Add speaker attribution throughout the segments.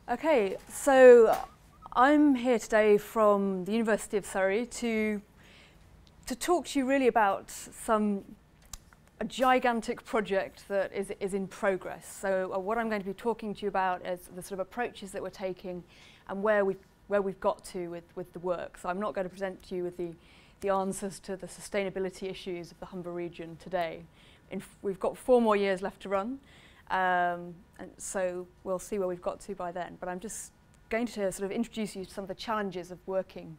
Speaker 1: Okay, so I'm here today from the University of Surrey to talk to you really about a gigantic project that is in progress. So what I'm going to be talking to you about is the sort of approaches that we're taking and where we've got to with the work. So I'm not going to present to you with the answers to the sustainability issues of the Humber region today. We've got 4 more years left to run. And so we'll see where we've got to by then. But I'm just going to sort of introduce you to some of the challenges of working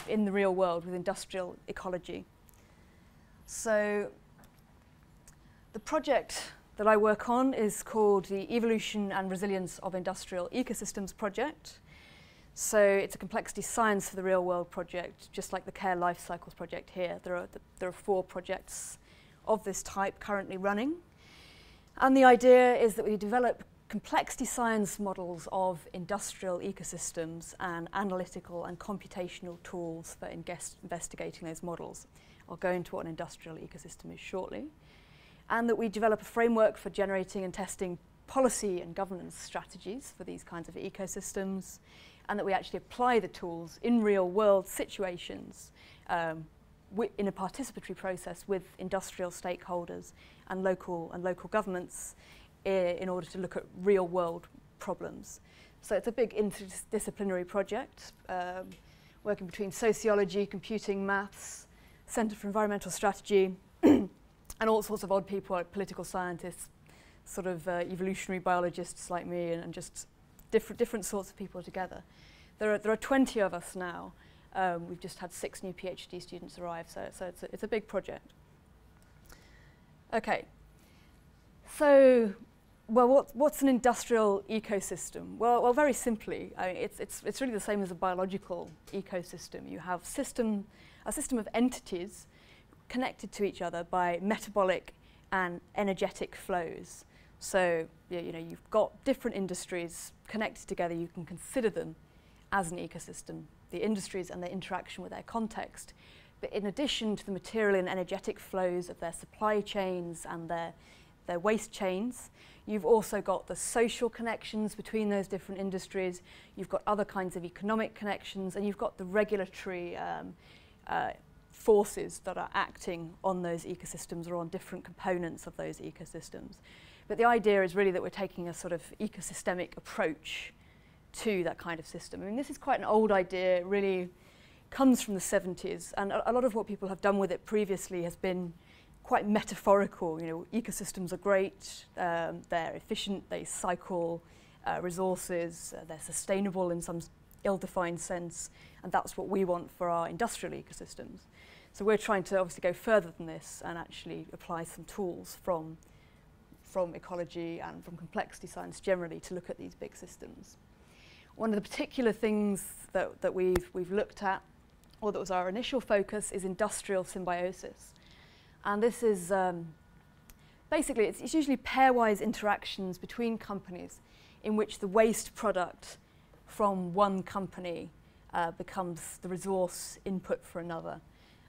Speaker 1: in the real world with industrial ecology. So the project that I work on is called the Evolution and Resilience of Industrial Ecosystems project. So it's a complexity science for the real world project, just like the Care Life Cycles project here. There are 4 projects of this type currently running. And the idea is that we develop complexity science models of industrial ecosystems and analytical and computational tools for investigating those models. I'll go into what an industrial ecosystem is shortly. And that we develop a framework for generating and testing policy and governance strategies for these kinds of ecosystems, and that we actually apply the tools in real world situations in a participatory process with industrial stakeholders and local governments in order to look at real world problems. So it's a big interdisciplinary project, working between sociology, computing, maths, Centre for Environmental Strategy, and all sorts of odd people like political scientists, sort of evolutionary biologists like me, and just different sorts of people together. There are 20 of us now. We've just had 6 new PhD students arrive, so it's a big project. Okay, so what's an industrial ecosystem? Well, very simply, I mean, it's really the same as a biological ecosystem. You have a system of entities connected to each other by metabolic and energetic flows. So you've got different industries connected together. You can consider them as an ecosystem, the industries and their interaction with their context. But in addition to the material and energetic flows of their supply chains and their waste chains, you've also got the social connections between those different industries, you've got other kinds of economic connections, and you've got the regulatory forces that are acting on those ecosystems or on different components of those ecosystems. But the idea is really that we're taking a sort of ecosystemic approach to that kind of system. I mean, this is quite an old idea. It really comes from the 70s, and a lot of what people have done with it previously has been quite metaphorical. Ecosystems are great, they're efficient, they cycle resources, they're sustainable in some ill-defined sense, and that's what we want for our industrial ecosystems. So we're trying to obviously go further than this and actually apply some tools from ecology and from complexity science generally to look at these big systems. One of the particular things that we've looked at, or that was our initial focus, is industrial symbiosis. And this is basically, it's usually pairwise interactions between companies in which the waste product from one company becomes the resource input for another.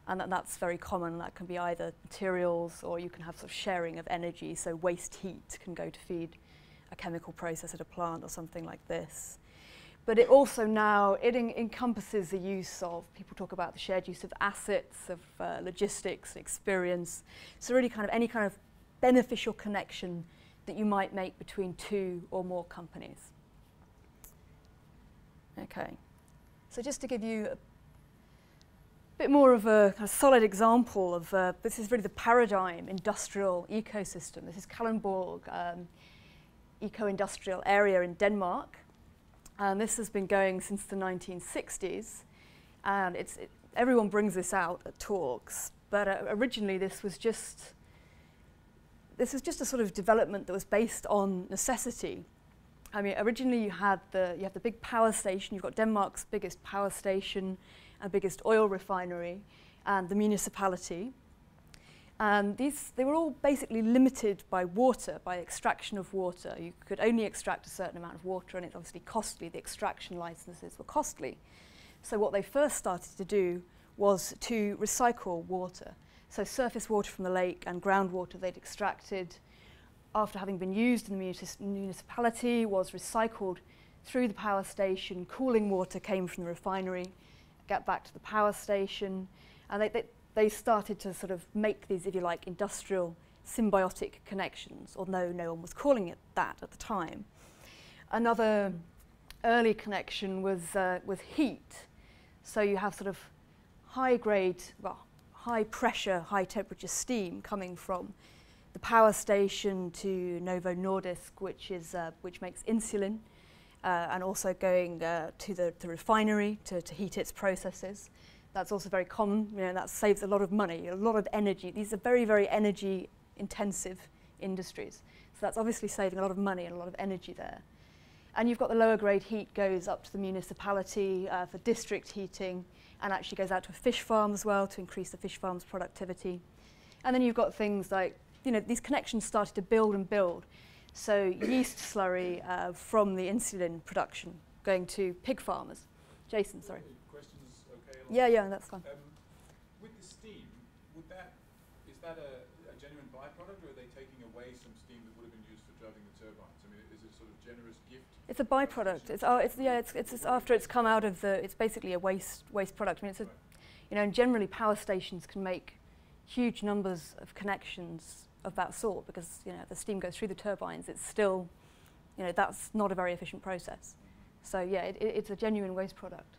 Speaker 1: And that's very common. That can be either materials, or you can have sort of sharing of energy. So waste heat can go to feed a chemical process at a plant or something like this. But it also now, it encompasses the use of, people talk about the shared use of assets, of logistics, experience. So really kind of any kind of beneficial connection that you might make between 2 or more companies. Okay, so just to give you a bit more of a kind of solid example of, this is really the paradigm industrial ecosystem. This is Kalundborg eco-industrial area in Denmark. And this has been going since the 1960s, and everyone brings this out at talks. But originally, this was just a sort of development that was based on necessity. I mean, originally you have the big power station. You've got Denmark's biggest power station and biggest oil refinery, and the municipality. And they were all basically limited by water, by extraction of water. You could only extract a certain amount of water, and it's obviously costly. The extraction licenses were costly. So what they first started to do was to recycle water. So surface water from the lake and groundwater they'd extracted, after having been used in the municipality, was recycled through the power station. Cooling water came from the refinery, get back to the power station, and they started to sort of make these, if you like, industrial symbiotic connections, although no one was calling it that at the time. Another early connection was with heat. So you have sort of high-grade, well, high-pressure, high-temperature steam coming from the power station to Novo Nordisk, which makes insulin, and also going to the refinery to heat its processes. That's also very common. You know, that saves a lot of money, a lot of energy. These are very, very energy-intensive industries. So that's obviously saving a lot of money and a lot of energy there. And you've got the lower-grade heat goes up to the municipality for district heating, and actually goes out to a fish farm as well to increase the fish farm's productivity. And then you've got things like, you know, these connections started to build and build. So yeast slurry from the insulin production going to pig farmers. Jason, sorry.
Speaker 2: Questions okay?
Speaker 1: Yeah, that's fine.
Speaker 2: With the steam, is that a genuine byproduct, or are they taking away some steam that would have been used for driving the turbines? I mean, is it sort of generous gift?
Speaker 1: It's a byproduct. It's after it's come out of the. It's basically a waste product. I mean, it's a, you know, and generally power stations can make huge numbers of connections of that sort because, you know, the steam goes through the turbines. It's still, you know, that's not a very efficient process. So yeah, it's a genuine waste product.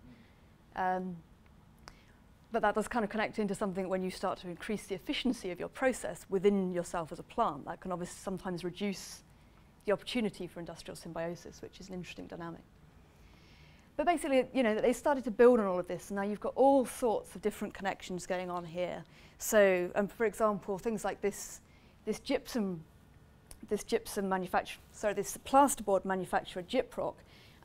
Speaker 1: But that does kind of connect into something when you start to increase the efficiency of your process within yourself as a plant. That can obviously sometimes reduce the opportunity for industrial symbiosis, which is an interesting dynamic. But basically, you know, they started to build on all of this, and now you've got all sorts of different connections going on here. So, for example, things like this gypsum manufacturer, sorry, this plasterboard manufacturer, Gyprock,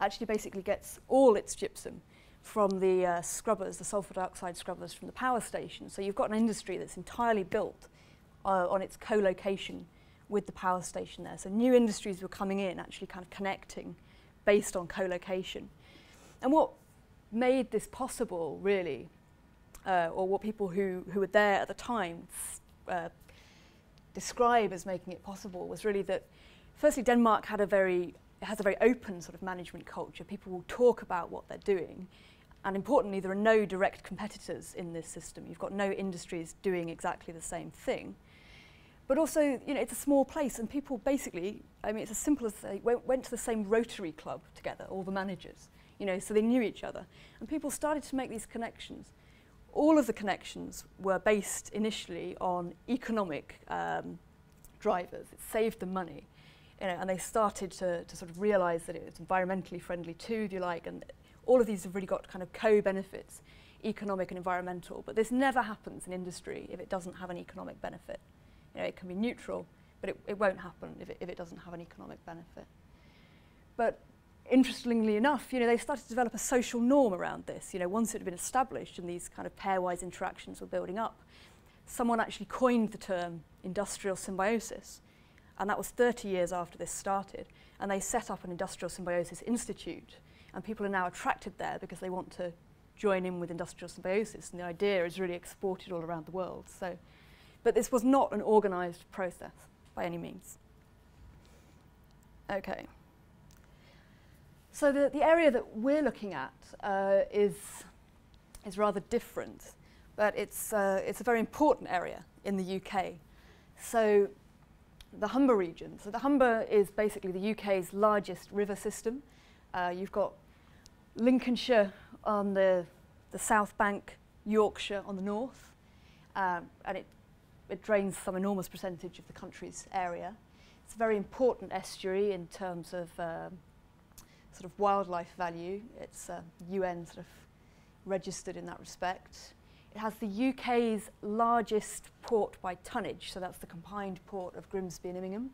Speaker 1: actually basically gets all its gypsum from the scrubbers, the sulfur dioxide scrubbers from the power station. So you've got an industry that's entirely built on its co-location with the power station there. So new industries were coming in, actually kind of connecting based on co-location. And what made this possible, really, or what people who were there at the time describe as making it possible, was really that, firstly, Denmark has a very open sort of management culture. People will talk about what they're doing. And importantly, there are no direct competitors in this system. You've got no industries doing exactly the same thing. But also, you know, it's a small place, and people basically, I mean, it's as simple as they went to the same Rotary club together, all the managers, you know, so they knew each other. And people started to make these connections. All of the connections were based initially on economic drivers. It saved them money, you know, and they started to sort of realize that it was environmentally friendly too, if you like, and all of these have really got kind of co-benefits, economic and environmental. But this never happens in industry if it doesn't have an economic benefit. You know, it can be neutral, but it won't happen if it doesn't have an economic benefit. But interestingly enough, you know, they started to develop a social norm around this. You know, once it had been established and these kind of pairwise interactions were building up, someone actually coined the term industrial symbiosis. And that was 30 years after this started. And they set up an Industrial Symbiosis Institute. And people are now attracted there because they want to join in with industrial symbiosis. And the idea is really exported all around the world. So, but this was not an organised process by any means. Okay. So the area that we're looking at is rather different, but it's a very important area in the UK. So the Humber region. So the Humber is basically the UK's largest river system. You've got Lincolnshire on the south bank, Yorkshire on the north, and it drains some enormous percentage of the country's area. It's a very important estuary in terms of sort of wildlife value. It's UN sort of registered in that respect. It has the UK's largest port by tonnage, so that's the combined port of Grimsby and Immingham,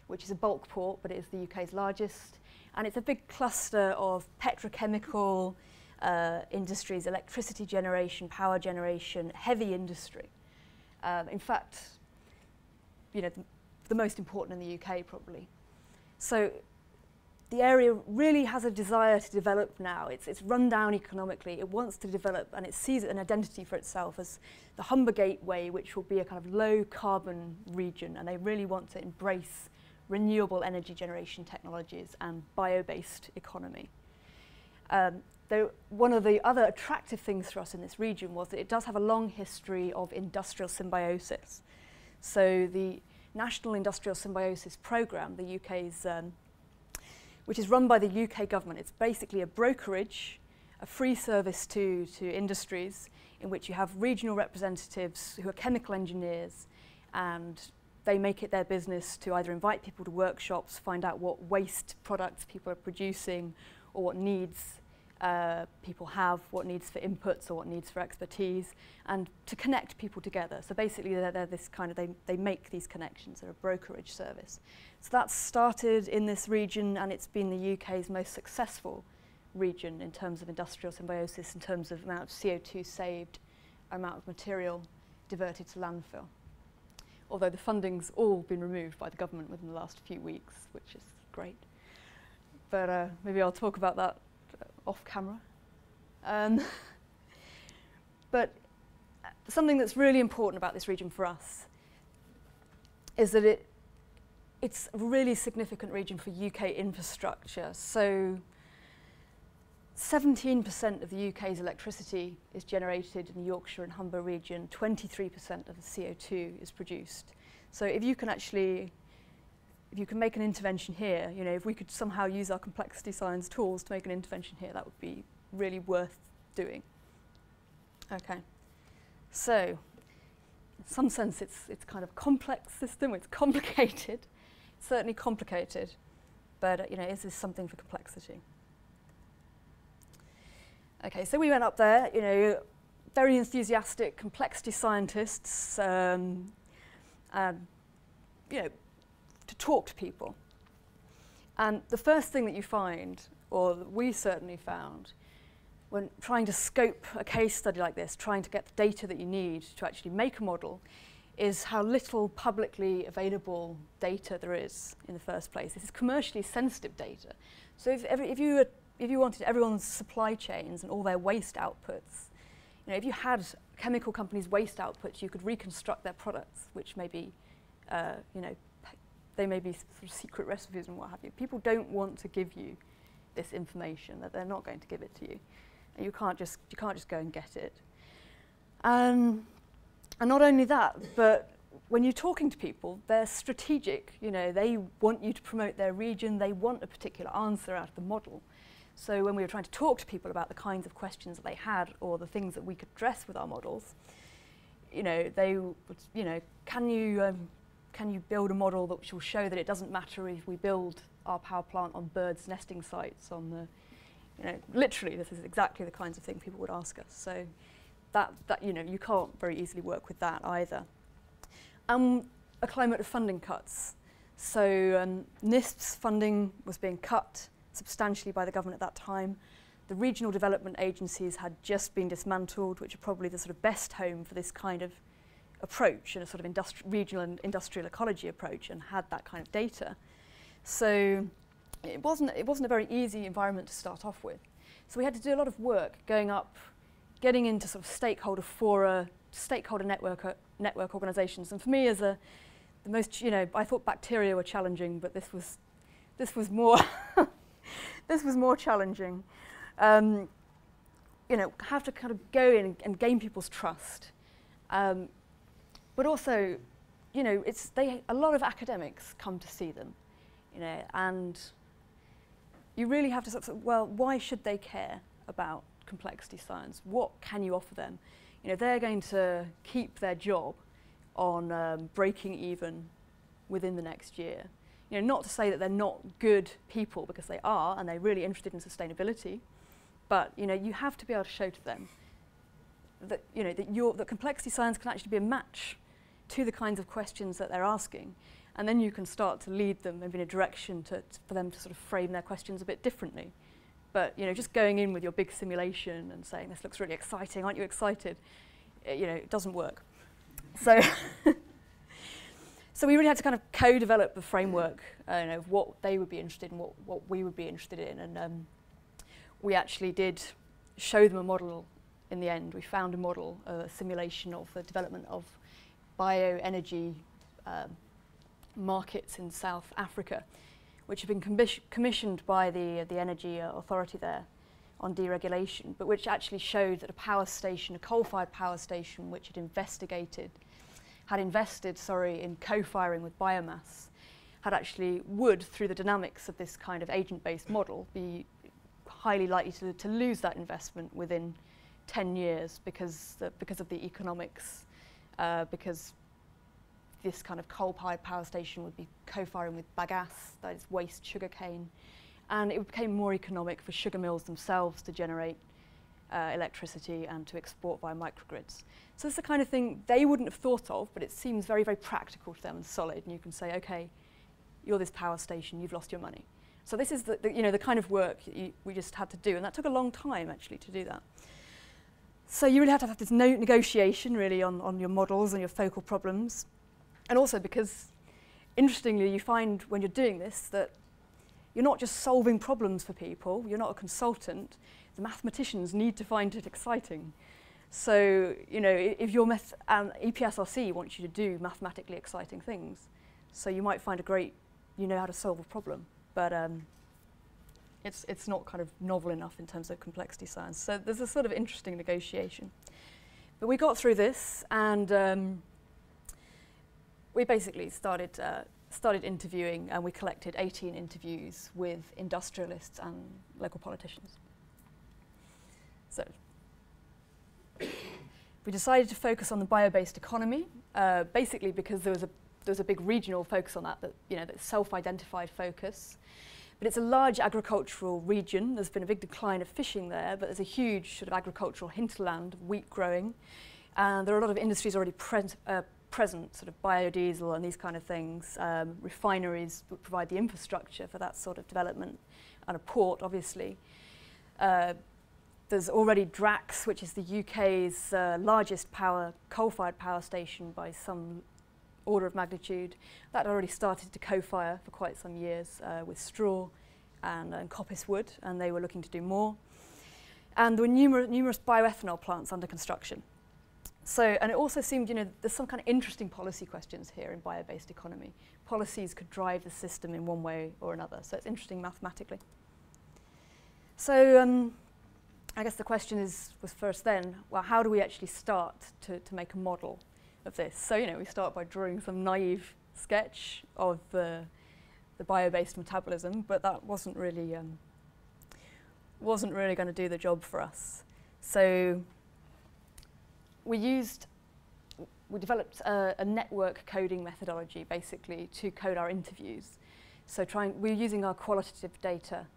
Speaker 1: which is a bulk port, but it is the UK's largest. And it's a big cluster of petrochemical industries, electricity generation, power generation, heavy industry. In fact, you know, the most important in the UK probably. So the area really has a desire to develop now. It's run down economically. It wants to develop, and it sees an identity for itself as the Humber Gateway, which will be a kind of low carbon region, and they really want to embrace renewable energy generation technologies and bio-based economy. Though one of the other attractive things for us in this region was that it does have a long history of industrial symbiosis. So the National Industrial Symbiosis Programme, the UK's, which is run by the UK government, it's basically a brokerage, a free service to industries in which you have regional representatives who are chemical engineers, and they make it their business to either invite people to workshops, find out what waste products people are producing, or what needs people have, what needs for inputs or what needs for expertise, and to connect people together. So basically they're this kind of, they make these connections, they're a brokerage service. So that's started in this region, and it's been the UK's most successful region in terms of industrial symbiosis, in terms of amount of CO2 saved, amount of material diverted to landfill. Although the funding's all been removed by the government within the last few weeks, which is great. But maybe I'll talk about that off camera. But something that's really important about this region for us is that it's a really significant region for UK infrastructure. So 17% of the UK's electricity is generated in the Yorkshire and Humber region, 23% of the CO2 is produced. So if you can make an intervention here, you know, if we could somehow use our complexity science tools to make an intervention here, that would be really worth doing. Okay, so in some sense it's kind of a complex system, it's complicated, it's certainly complicated, but you know, is this something for complexity? Okay, so we went up there, you know, very enthusiastic complexity scientists, you know, to talk to people. And the first thing that you find, or that we certainly found, when trying to scope a case study like this, trying to get the data that you need to actually make a model, is how little publicly available data there is in the first place. This is commercially sensitive data. So if you wanted everyone's supply chains and all their waste outputs, you know, if you had chemical companies' waste outputs, you could reconstruct their products, which may be, you know, they may be sort of secret recipes and what have you. People don't want to give you this information, that they're not going to give it to you, and you can't just go and get it. And not only that, but when you're talking to people, they're strategic. You know, they want you to promote their region. They want a particular answer out of the model. So when we were trying to talk to people about the kinds of questions that they had or the things that we could address with our models, you know, they would, you know, can you build a model that will show that it doesn't matter if we build our power plant on birds' nesting sites on the, you know, literally this is exactly the kinds of thing people would ask us. So that you know, you can't very easily work with that either. A climate of funding cuts. So NISP's funding was being cut substantially by the government at that time. The regional development agencies had just been dismantled, which are probably the sort of best home for this kind of approach and a sort of regional and industrial ecology approach, and had that kind of data. So it wasn't a very easy environment to start off with. So we had to do a lot of work going up, getting into sort of stakeholder fora, stakeholder network organisations. And for me, as the most, you know, I thought bacteria were challenging, but this was more this was more challenging. You know, have to kind of go in and gain people's trust. But also, you know, a lot of academics come to see them, you know, and you really have to sort of, well, why should they care about complexity science? What can you offer them? You know, they're going to keep their job on breaking even within the next year. You know, not to say that they're not good people, because they are, and they're really interested in sustainability, but, you know, you have to be able to show to them that, you know, that complexity science can actually be a match to the kinds of questions that they're asking, and then you can start to lead them maybe in a direction for them to sort of frame their questions a bit differently. But, you know, just going in with your big simulation and saying, this looks really exciting, aren't you excited? You know, it doesn't work. So, so we really had to kind of co-develop the framework, you know, of what they would be interested in, what we would be interested in, and we actually did show them a model in the end. We found a model, a simulation of the development of bioenergy markets in South Africa, which have been commissioned by the energy authority there on deregulation, but which actually showed that a coal-fired power station, which had invested in co-firing with biomass, would, through the dynamics of this kind of agent-based model, be highly likely to lose that investment within 10 years because of the economics, because this kind of coal-fired power station would be co-firing with bagasse, that is waste sugarcane, and it became more economic for sugar mills themselves to generate electricity and to export via microgrids. So it's the kind of thing they wouldn't have thought of, but it seems very, very practical to them and solid, and you can say, okay, you're this power station, you've lost your money. So this is the kind of work we just had to do, and that took a long time actually to do that. So you really have to have this negotiation really on your models and your focal problems. And also because, interestingly, you find when you're doing this that you're not just solving problems for people, you're not a consultant, the mathematicians need to find it exciting. So, if your EPSRC wants you to do mathematically exciting things, so you might find how to solve a problem, but it's not kind of novel enough in terms of complexity science. So there's a sort of interesting negotiation. But we got through this, and we basically started interviewing, and we collected 18 interviews with industrialists and local politicians. So we decided to focus on the bio-based economy, basically because there was a big regional focus on that self-identified focus. But it's a large agricultural region. There's been a big decline of fishing there, but there's a huge sort of agricultural hinterland, wheat growing, and there are a lot of industries already present, sort of biodiesel and these kind of things. Refineries would provide the infrastructure for that sort of development, and a port, obviously. There's already Drax, which is the UK's largest coal-fired power station by some order of magnitude. That already started to co-fire for quite some years with straw and coppice wood, and they were looking to do more. And there were numerous bioethanol plants under construction. So, and it also seemed, there's some kind of interesting policy questions here in bio-based economy. Policies could drive the system in one way or another, so it's interesting mathematically. So I guess the question was first then, well, how do we actually start to make a model of this? So, we start by drawing some naive sketch of the bio-based metabolism, but that wasn't really going to do the job for us. So we developed a network coding methodology, basically, to code our interviews. So we're using our qualitative data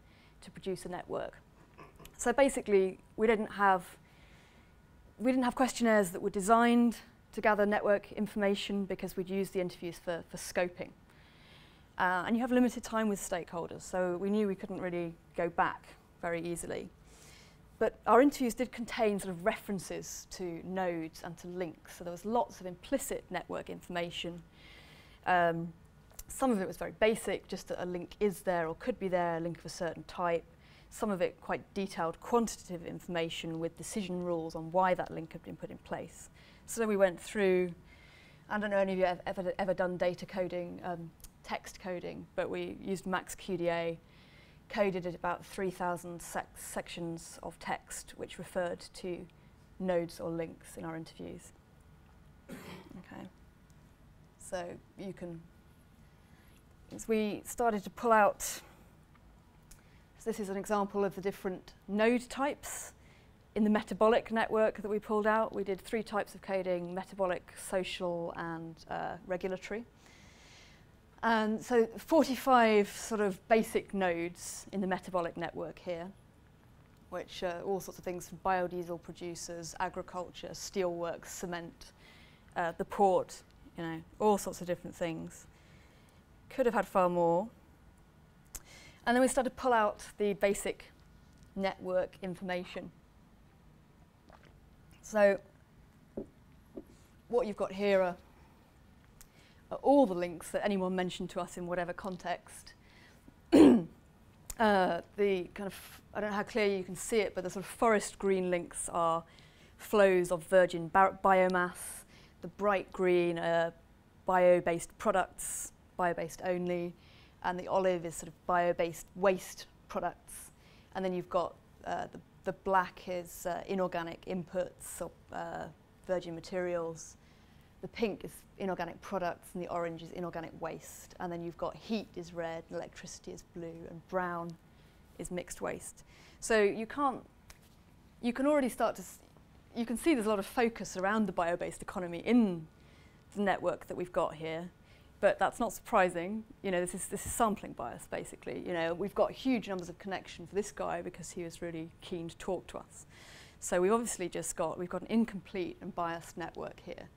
Speaker 1: to produce a network. So basically, we didn't have questionnaires that were designed to gather network information because we'd use the interviews for scoping. And you have limited time with stakeholders, so we knew we couldn't really go back very easily. But our interviews did contain sort of references to nodes and to links, so there was lots of implicit network information. Some of it was very basic, just that a link is there or could be there, a link of a certain type. Some of it quite detailed quantitative information with decision rules on why that link had been put in place. So we went through, I don't know any of you have ever done data coding, text coding, but we used MaxQDA, coded at about 3,000 sections of text which referred to nodes or links in our interviews. Okay, so you can, as we started to pull out, so this is an example of the different node types in the metabolic network that we pulled out. We did 3 types of coding: metabolic, social, and regulatory. And so 45 sort of basic nodes in the metabolic network here, which are all sorts of things from biodiesel producers, agriculture, steelworks, cement, the port, all sorts of different things. Could have had far more. And then we started to pull out the basic network information. So what you've got here are all the links that anyone mentioned to us in whatever context. The kind of, I don't know how clear you can see it, but the sort of forest green links are flows of virgin biomass. The bright green are bio-based products, bio-based only, and the olive is sort of bio-based waste products. And then you've got the black is inorganic inputs or virgin materials. The pink is inorganic products, and the orange is inorganic waste. And then you've got heat is red, and electricity is blue, and brown is mixed waste. So you can already start to, you can see there's a lot of focus around the bio-based economy in the network that we've got here, but that's not surprising. You know, this is sampling bias, basically. You know, we've got huge numbers of connection for this guy because he was really keen to talk to us. So we've obviously we've got an incomplete and biased network here,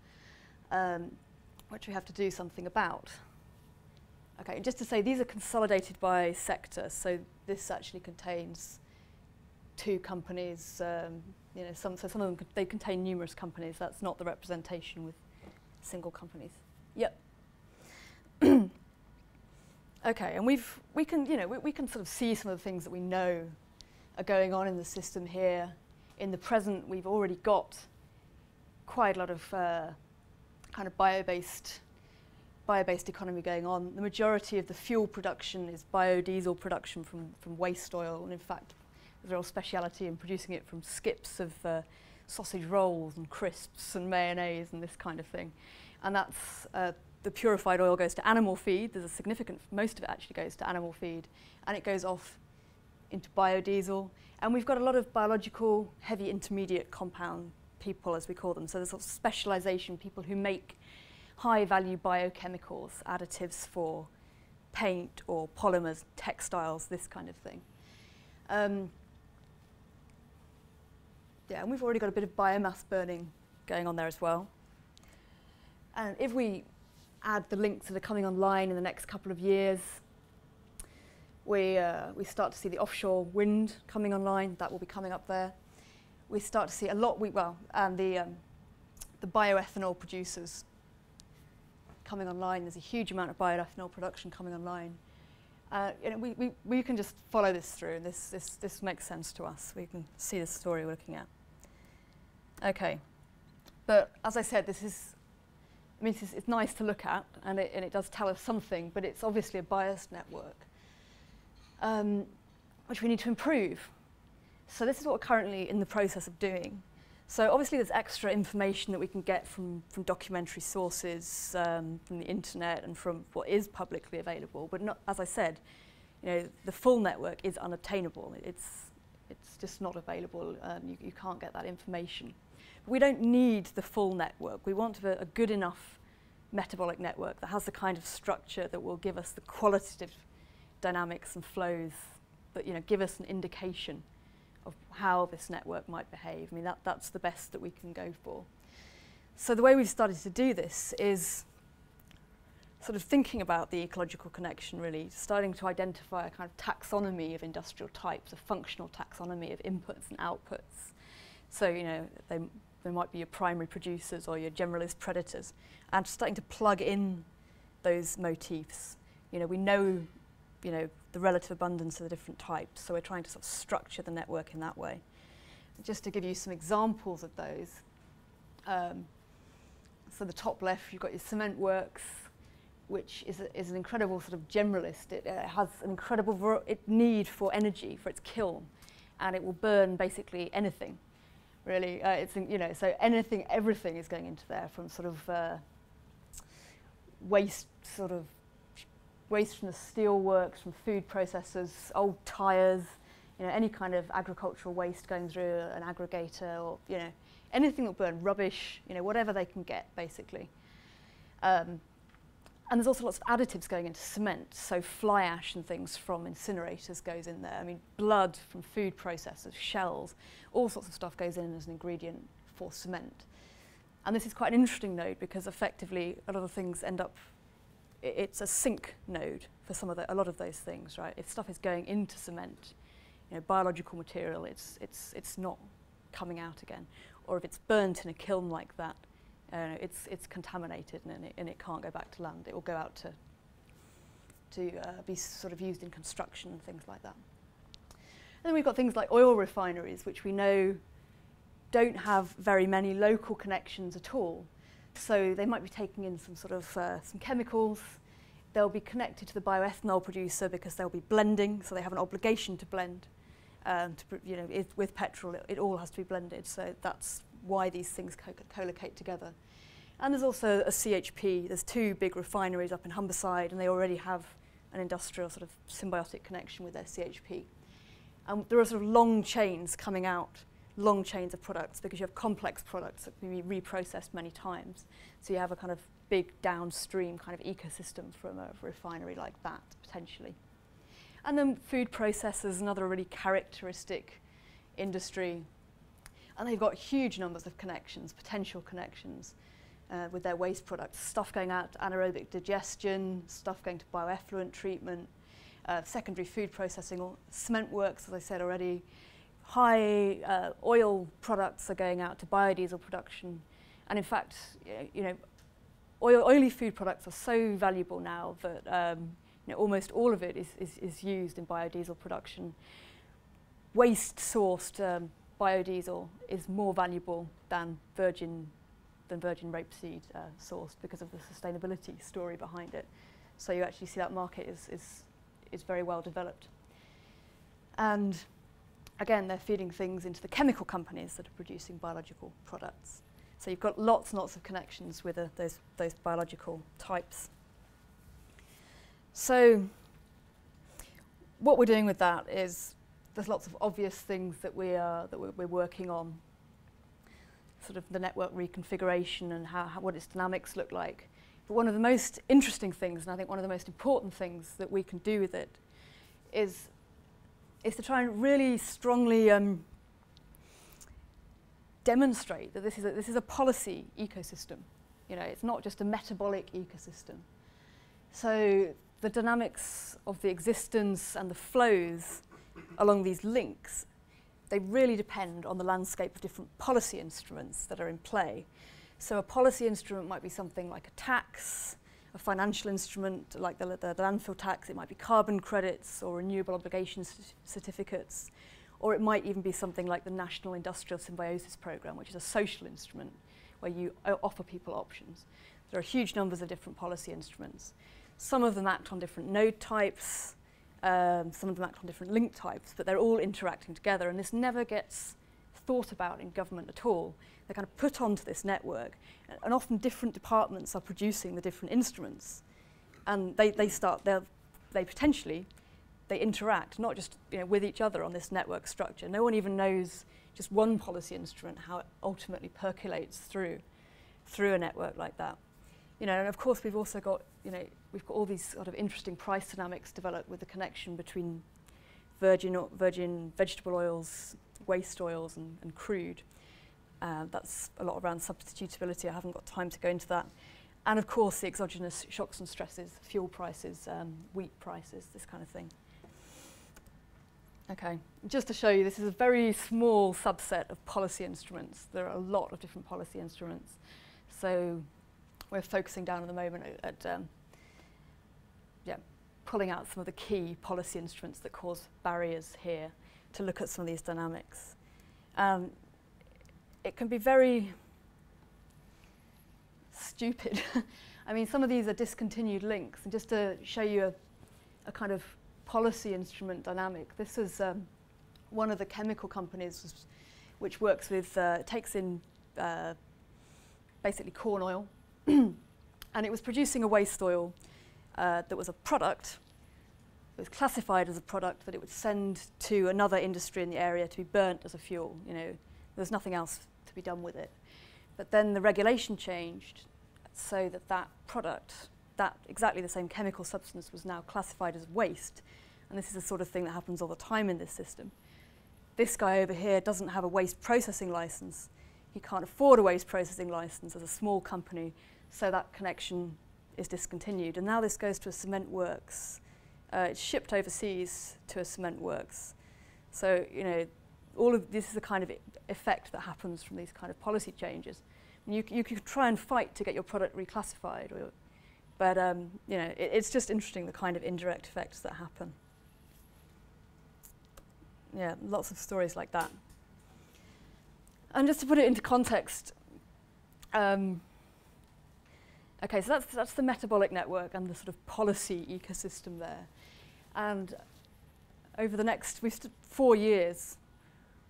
Speaker 1: which we have to do something about. Okay, and just to say, these are consolidated by sector, so this actually contains 2 companies. You know, some of them they contain numerous companies. That's not the representation with single companies. Yep. Okay, and we can sort of see some of the things that we know are going on in the system here. In the present, we've already got quite a lot of kind of bio-based economy going on. The majority of the fuel production is biodiesel production from waste oil, and in fact, there's a real speciality in producing it from skips of sausage rolls and crisps and mayonnaise and this kind of thing. And that's the purified oil goes to animal feed. There's a significant, most of it actually goes to animal feed, and it goes off into biodiesel. And we've got a lot of biological heavy intermediate compound people, as we call them. So there's sort of specialization, people who make high-value biochemicals, additives for paint or polymers, textiles, this kind of thing. Yeah, and we've already got a bit of biomass burning going on there as well. And if we add the links that are coming online in the next couple of years, we start to see the offshore wind coming online. That will be coming up there. We start to see a lot, and the bioethanol producers coming online. There's a huge amount of bioethanol production coming online. You know, we can just follow this through, and this makes sense to us. We can see the story we're looking at. Okay, but as I said, it's nice to look at, and it does tell us something, but it's obviously a biased network, which we need to improve. So this is what we're currently in the process of doing. So obviously there's extra information that we can get from documentary sources, from the internet, and from what is publicly available. But not, as I said, you know, the full network is unobtainable. It's just not available. You can't get that information. But we don't need the full network. We want a good enough metabolic network that has the kind of structure that will give us the qualitative dynamics and flows that, you know, give us an indication of how this network might behave. I mean, that's the best that we can go for. So the way we've started to do this is sort of thinking about the ecological connection, really, starting to identify a kind of taxonomy of industrial types, a functional taxonomy of inputs and outputs. So, you know, they might be your primary producers or your generalist predators, and starting to plug in those motifs. You know, we know, you know, the relative abundance of the different types, so we're trying to sort of structure the network in that way. Just to give you some examples of those, so the top left, you've got your cement works, which is an incredible sort of generalist. It has an incredible need for energy for its kiln, and it will burn basically anything, really. You know, so everything is going into there, from sort of waste from the steel works, from food processors, old tyres, you know, any kind of agricultural waste going through an aggregator, or, you know, anything that will burn, rubbish, you know, whatever they can get, basically. And there's also lots of additives going into cement, so fly ash and things from incinerators goes in there. I mean, blood from food processors, shells, all sorts of stuff goes in as an ingredient for cement. And this is quite an interesting node, because effectively a lot of things end up, it's a sink node for a lot of those things, right? If stuff is going into cement, you know, biological material, it's not coming out again. Or if it's burnt in a kiln like that, it's contaminated, and it can't go back to land. It will go out to be sort of used in construction and things like that. And then we've got things like oil refineries, which we know don't have very many local connections at all. So they might be taking in some sort of some chemicals they'll be connected to the bioethanol producer because they'll be blending, so they have an obligation to blend. With petrol, it all has to be blended, so that's why these things co-locate together. And there's also a CHP. There's 2 big refineries up in Humberside, and they already have an industrial sort of symbiotic connection with their CHP. And there are sort of long chains coming out, long chains of products, because you have complex products that can be reprocessed many times. So you have a kind of big downstream kind of ecosystem from a refinery like that, potentially. And then food processors, another really characteristic industry. And they've got huge numbers of connections, potential connections, with their waste products. Stuff going out to anaerobic digestion, stuff going to bioeffluent treatment, secondary food processing, or cement works, as I said already. High oil products are going out to biodiesel production. And in fact, oily food products are so valuable now that almost all of it is used in biodiesel production. Waste-sourced biodiesel is more valuable than virgin rapeseed sourced because of the sustainability story behind it. So you actually see that market is very well developed. And again, they're feeding things into the chemical companies that are producing biological products. So you've got lots and lots of connections with those biological types. So what we're doing with that is there's lots of obvious things that we're working on, sort of the network reconfiguration and what its dynamics look like. But one of the most interesting things, and I think one of the most important things that we can do with it, is to try and really strongly demonstrate that this is a policy ecosystem. It's not just a metabolic ecosystem. So the dynamics of the existence and the flows along these links, they really depend on the landscape of different policy instruments that are in play. So a policy instrument might be something like a tax, a financial instrument like the landfill tax. It might be carbon credits or renewable obligation certificates, or it might even be something like the National Industrial Symbiosis Programme, which is a social instrument where you offer people options. There are huge numbers of different policy instruments. Some of them act on different node types, some of them act on different link types, but they're all interacting together, and this never gets thought about in government at all. They're kind of put onto this network, and often different departments are producing the different instruments, and they potentially interact not just with each other on this network structure. No one even knows just one policy instrument, how it ultimately percolates through a network like that. And of course we've also got we've got all these sort of interesting price dynamics developed with the connection between virgin vegetable oils, waste oils, and crude. That's a lot around substitutability. I haven't got time to go into that. And of course the exogenous shocks and stresses, fuel prices, wheat prices, this kind of thing. Okay, just to show you, this is a very small subset of policy instruments. There are a lot of different policy instruments. So we're focusing down at the moment at pulling out some of the key policy instruments that cause barriers here to look at some of these dynamics. It can be very stupid. I mean, some of these are discontinued links, and just to show you a kind of policy instrument dynamic, this is one of the chemical companies which works with, takes in basically corn oil, and it was producing a waste oil that was a product. It was classified as a product that it would send to another industry in the area to be burnt as a fuel. There's nothing else to be done with it. But then the regulation changed so that product, that exactly the same chemical substance, was now classified as waste. And this is the sort of thing that happens all the time in this system. This guy over here doesn't have a waste processing license. He can't afford a waste processing license as a small company, so that connection is discontinued. And now this goes to a cement works. It's shipped overseas to a cement works. So, all of this is the kind of effect that happens from these kind of policy changes. And you could try and fight to get your product reclassified, but it's just interesting the kind of indirect effects that happen. Yeah, lots of stories like that. And just to put it into context, Okay, so that's the metabolic network and the sort of policy ecosystem there. And over the next 4 years,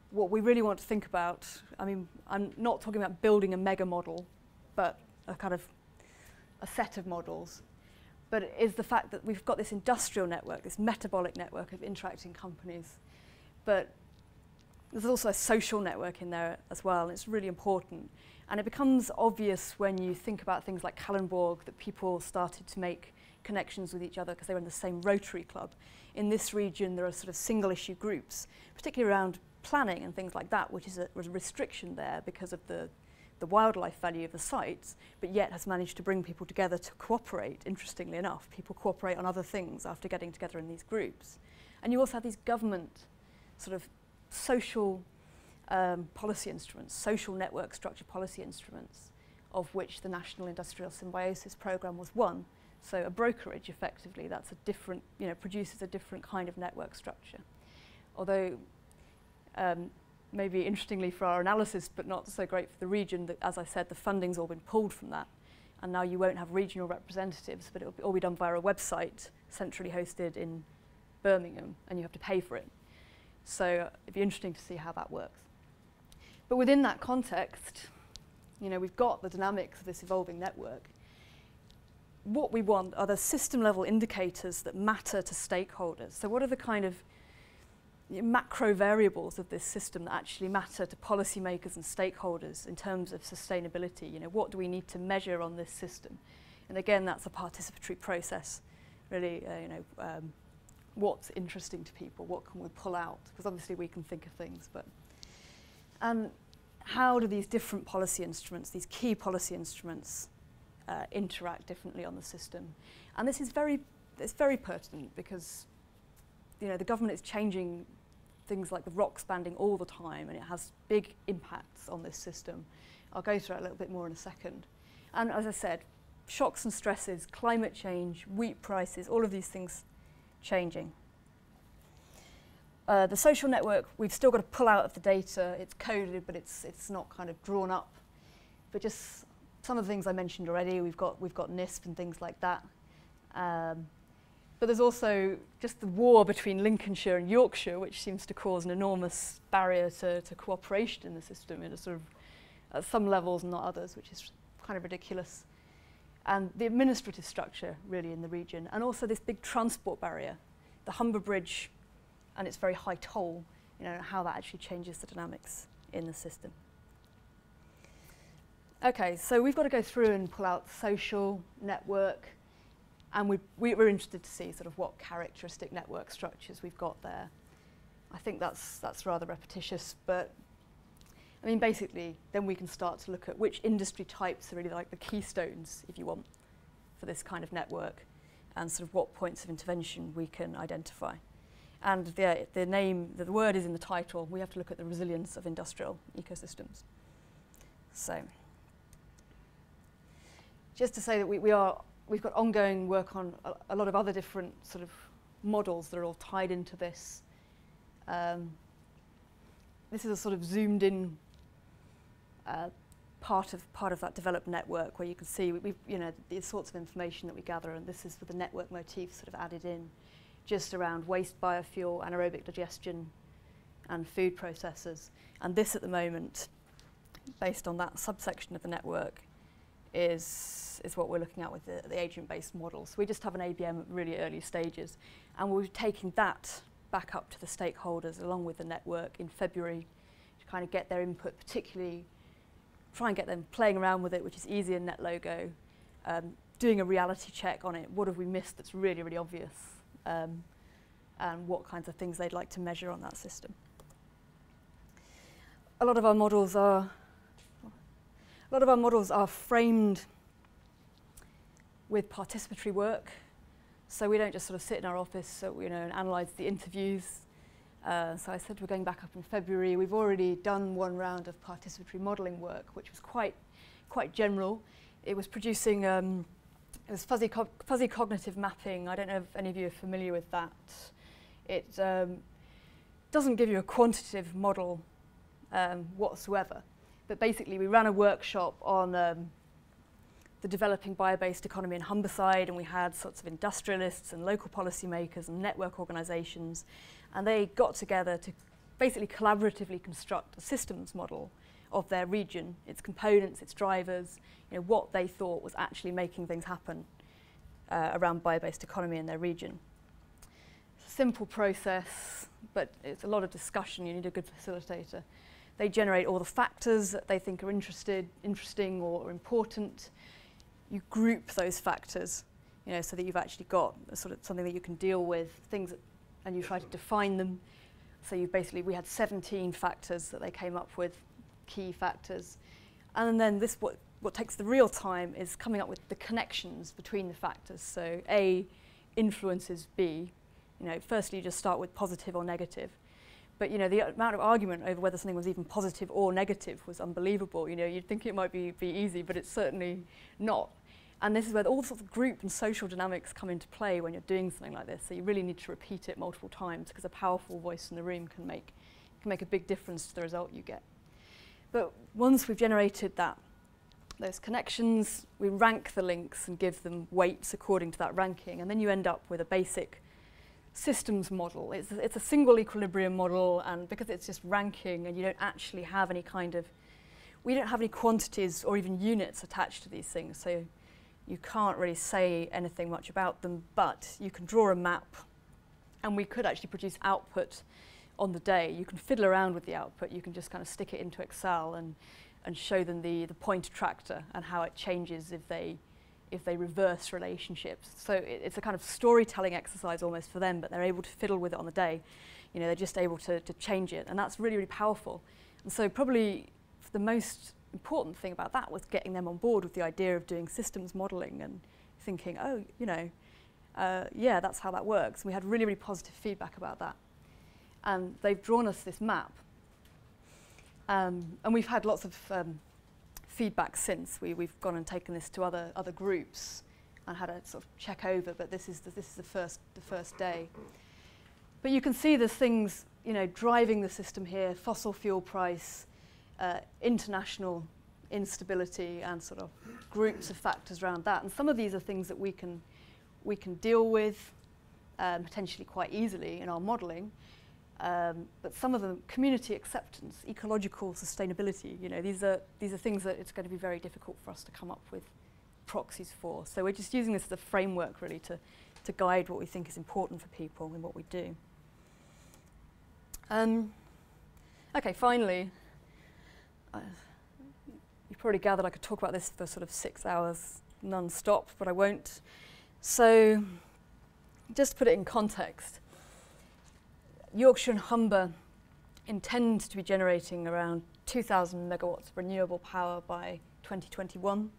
Speaker 1: what we really want to think about, I mean, I'm not talking about building a mega model, but a kind of a set of models, but it is the fact that we've got this industrial network, this metabolic network of interacting companies, but there's also a social network in there as well, and it's really important. And it becomes obvious when you think about things like Kalundborg that people started to make connections with each other because they were in the same Rotary Club. In this region, there are sort of single-issue groups, particularly around planning and things like that, which is a restriction there because of the wildlife value of the sites, but yet has managed to bring people together to cooperate, interestingly enough. People cooperate on other things after getting together in these groups. And you also have these government sort of social policy instruments, social network structure policy instruments, of which the National Industrial Symbiosis Programme was one. So a brokerage, effectively, that's a different, produces a different kind of network structure. Although, maybe interestingly for our analysis, but not so great for the region, that, as I said, the funding's all been pulled from that. And now you won't have regional representatives, but it'll all be done via a website centrally hosted in Birmingham, and you have to pay for it. So it'd be interesting to see how that works. But within that context, we've got the dynamics of this evolving network. What we want are the system-level indicators that matter to stakeholders. So what are the kind of macro variables of this system that actually matter to policymakers and stakeholders in terms of sustainability? What do we need to measure on this system? And again, that's a participatory process, really, what's interesting to people, what can we pull out? Because obviously we can think of things, but how do these different policy instruments, these key policy instruments, interact differently on the system? And this is it's very pertinent because the government is changing things like the ROCs banding all the time, and it has big impacts on this system. I'll go through it a little bit more in a second. And as I said, shocks and stresses, climate change, wheat prices, all of these things changing. The social network, we've still got to pull out of the data. It's coded, but it's not kind of drawn up. But just some of the things I mentioned already, we've got NISP and things like that. But there's also just the war between Lincolnshire and Yorkshire, which seems to cause an enormous barrier to cooperation in the system in a sort of, at some levels and not others, which is kind of ridiculous. And the administrative structure, really, in the region. And also this big transport barrier, the Humber Bridge, and its very high toll, how that actually changes the dynamics in the system. Okay, so we've got to go through and pull out social network, and we're interested to see sort of what characteristic network structures we've got there. I think that's rather repetitious, but I mean, basically, then we can start to look at which industry types are really like the keystones, if you want, for this kind of network, and sort of what points of intervention we can identify. And the word is in the title. We have to look at the resilience of industrial ecosystems. So, just to say that we've got ongoing work on a lot of other different sort of models that are all tied into this. This is a sort of zoomed in part of that developed network where you can see the sorts of information that we gather, and this is with the network motif sort of added in, just around waste biofuel, anaerobic digestion, and food processors. And this at the moment, based on that subsection of the network, is what we're looking at with the agent-based models. So we just have an ABM at really early stages, and we're taking that back up to the stakeholders along with the network in February to kind of get their input, particularly try and get them playing around with it, which is easy in NetLogo, doing a reality check on it. What have we missed that's really, really obvious? And what kinds of things they'd like to measure on that system. A lot of our models are framed with participatory work, so we don't just sort of sit in our office, and analyse the interviews. So I said we're going back up in February. We've already done one round of participatory modelling work, which was quite general. It was producing it was fuzzy cognitive mapping. I don't know if any of you are familiar with that. It doesn't give you a quantitative model whatsoever, but basically we ran a workshop on the developing bio-based economy in Humberside, and we had sorts of industrialists and local policymakers and network organisations, and they got together to basically collaboratively construct a systems model of their region, its components, its drivers, what they thought was actually making things happen around bio-based economy in their region. It's a simple process, but it's a lot of discussion. You need a good facilitator. They generate all the factors that they think are interesting or important. You group those factors, so that you've actually got a sort of something that you can deal with, things that, and you try to define them. So we had 17 factors that they came up with, key factors. And then what takes the real time is coming up with the connections between the factors. So A influences B. Firstly, you just start with positive or negative. But the amount of argument over whether something was even positive or negative was unbelievable. You'd think it might be easy, but it's certainly not. And this is where all sorts of group and social dynamics come into play when you're doing something like this. So you really need to repeat it multiple times, because a powerful voice in the room can make a big difference to the result you get. But once we've generated those connections, we rank the links and give them weights according to that ranking, and then you end up with a basic systems model. It's a single equilibrium model, and because it's just ranking and you don't actually have we don't have any quantities or even units attached to these things, so you can't really say anything much about them, but you can draw a map, and we could actually produce output on the day. You can fiddle around with the output. You can just kind of stick it into Excel and show them the point attractor and how it changes if they reverse relationships. So it's a kind of storytelling exercise almost for them, but they're able to fiddle with it on the day. They're just able to change it, and that's really, really powerful. And so probably the most important thing about that was getting them on board with the idea of doing systems modelling and thinking, yeah, that's how that works. And we had really, really positive feedback about that. And they've drawn us this map. And we've had lots of feedback since. We've gone and taken this to other groups and had a sort of check over, but this is the first day. But you can see there's things driving the system here: fossil fuel price, international instability, and sort of groups of factors around that. And some of these are things that we can deal with potentially quite easily in our modelling. But some of them, community acceptance, ecological sustainability, these are things that it's going to be very difficult for us to come up with proxies for. So we're just using this as a framework really to guide what we think is important for people in what we do. Okay, finally, you probably gathered I could talk about this for sort of 6 hours non-stop, but I won't. So just to put it in context, Yorkshire and Humber intend to be generating around 2,000 megawatts of renewable power by 2021,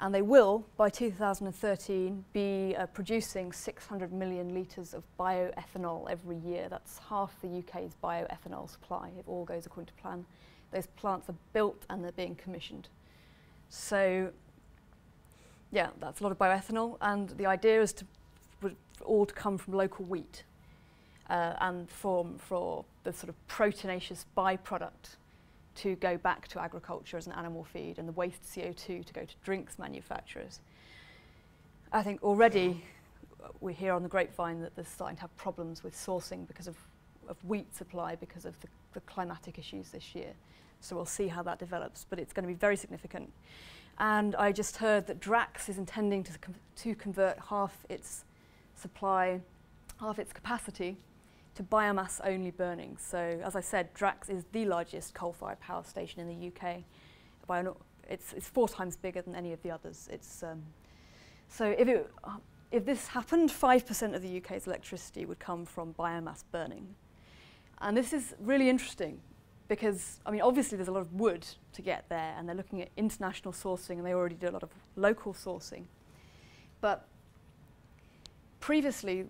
Speaker 1: and they will, by 2013, be producing 600 million litres of bioethanol every year. That's half the UK's bioethanol supply, if all goes according to plan. Those plants are built and they're being commissioned. So, yeah, that's a lot of bioethanol, and the idea is for all to come from local wheat. And for the sort of proteinaceous byproduct to go back to agriculture as an animal feed, and the waste CO2 to go to drinks manufacturers. I think already we hear on the grapevine that they're starting to have problems with sourcing because of wheat supply because of the climatic issues this year. So we'll see how that develops, but it's going to be very significant. And I just heard that Drax is intending to convert half its supply, half its capacity, to biomass-only burning. So, as I said, Drax is the largest coal-fired power station in the UK. It's 4 times bigger than any of the others. So if this happened, 5% of the UK's electricity would come from biomass burning. And this is really interesting because, obviously there's a lot of wood to get there, and they're looking at international sourcing, and they already do a lot of local sourcing. But previously,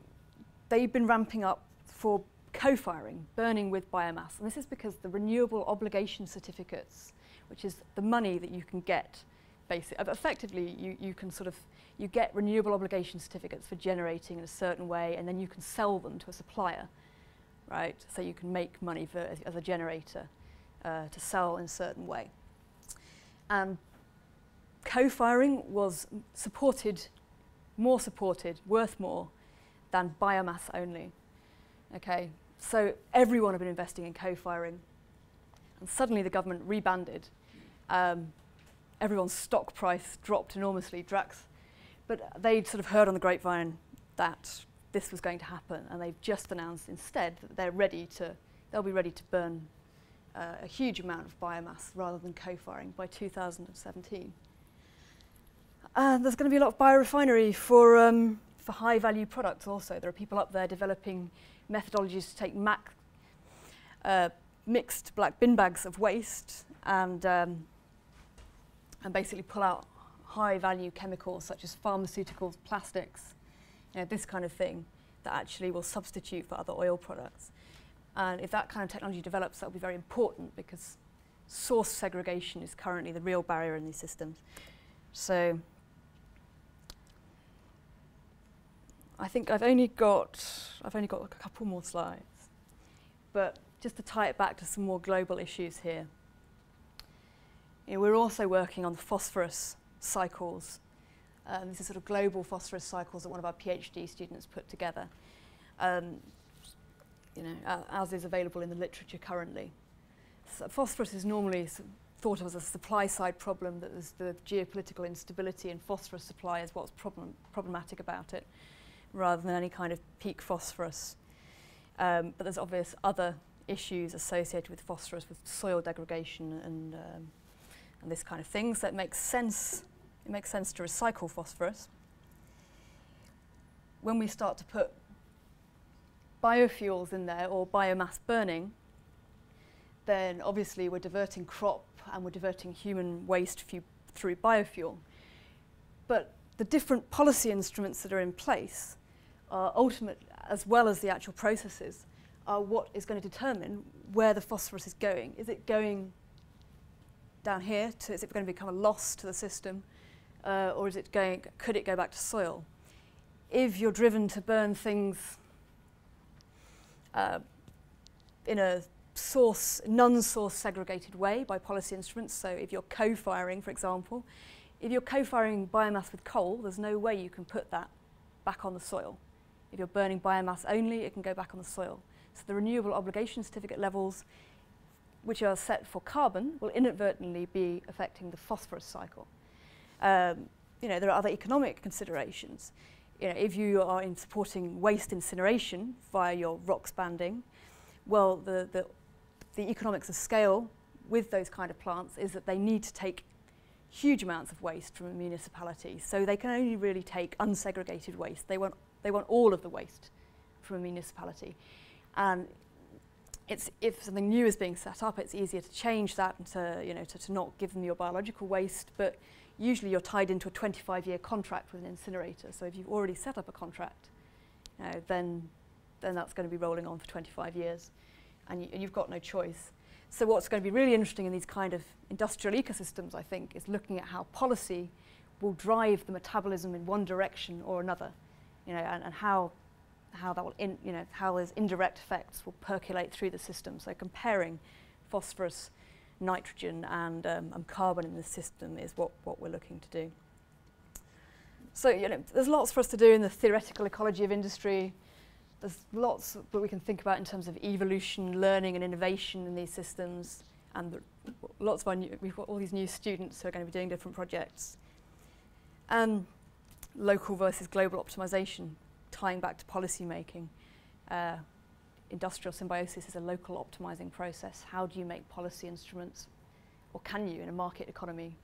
Speaker 1: they've been ramping up for co-firing, burning with biomass. And this is because the renewable obligation certificates, which is the money that you can get, effectively you get renewable obligation certificates for generating in a certain way, and then you can sell them to a supplier, right? So you can make money as a generator to sell in a certain way. And co-firing was more supported, worth more than biomass only. Okay, so everyone had been investing in co-firing, and suddenly the government rebanded. Everyone's stock price dropped enormously, but they'd sort of heard on the grapevine that this was going to happen, and they've just announced instead that they'll be ready to burn a huge amount of biomass rather than co-firing by 2017. And there's going to be a lot of biorefinery for high-value products also. There are people up there developing methodologies to take mixed black bin bags of waste and basically pull out high-value chemicals such as pharmaceuticals, plastics, this kind of thing that actually will substitute for other oil products. And if that kind of technology develops, that will be very important because source segregation is currently the real barrier in these systems. So I think I've only got like a couple more slides, but just to tie it back to some more global issues here. We're also working on the phosphorus cycles. These are sort of global phosphorus cycles that one of our PhD students put together, as is available in the literature currently. So phosphorus is normally thought of as a supply-side problem, that there's the geopolitical instability in phosphorus supply is what's problematic about it, rather than any kind of peak phosphorus. But there's obvious other issues associated with phosphorus, with soil degradation and this kind of thing. So it makes sense to recycle phosphorus. When we start to put biofuels in there or biomass burning, then obviously we're diverting crop and we're diverting human waste through biofuel. But the different policy instruments that are in place are ultimate, as well as the actual processes, are what is going to determine where the phosphorus is going. Is it going down here? Is it going to become a loss to the system? Or could it go back to soil? If you're driven to burn things in a non-source segregated way by policy instruments, so if you're co-firing, for example, if you're co-firing biomass with coal, there's no way you can put that back on the soil. If you're burning biomass only, it can go back on the soil. So the renewable obligation certificate levels, which are set for carbon, will inadvertently be affecting the phosphorus cycle. There are other economic considerations. If you are supporting waste incineration via your rocks banding, well, the economics of scale with those kind of plants is that they need to take huge amounts of waste from a municipality. So they can only really take unsegregated waste. They want all of the waste from a municipality. And if something new is being set up, it's easier to change that and to not give them your biological waste. But usually you're tied into a 25-year contract with an incinerator. So if you've already set up a contract, then that's going to be rolling on for 25 years. And you've got no choice. So what's going to be really interesting in these kind of industrial ecosystems, I think, is looking at how policy will drive the metabolism in one direction or another, and how that will, how those indirect effects will percolate through the system. So comparing phosphorus, nitrogen, and carbon in the system is what we're looking to do. So there's lots for us to do in the theoretical ecology of industry. There's lots that we can think about in terms of evolution, learning and innovation in these systems, and lots of we've got all these new students who are going to be doing different projects. And local versus global optimization, tying back to policy making. Industrial symbiosis is a local optimizing process. How do you make policy instruments, or can you, in a market economy,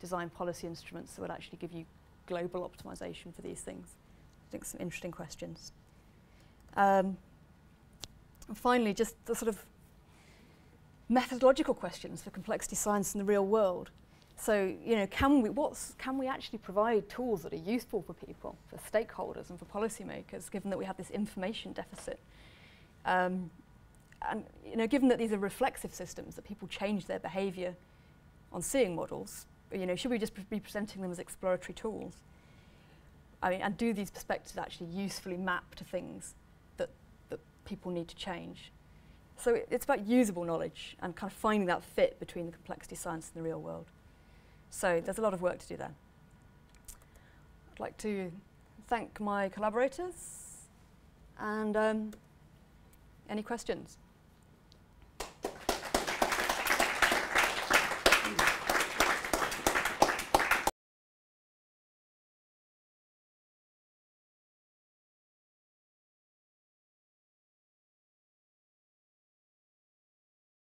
Speaker 1: design policy instruments that would actually give you global optimization for these things? I think some interesting questions. And finally, just the sort of methodological questions for complexity science in the real world. So, can we actually provide tools that are useful for people, for stakeholders and for policymakers, given that we have this information deficit? And given that these are reflexive systems, that people change their behaviour on seeing models, should we just be presenting them as exploratory tools? And do these perspectives actually usefully map to things that people need to change? So it's about usable knowledge and kind of finding that fit between the complexity science and the real world. So there's a lot of work to do there. I'd like to thank my collaborators and any questions?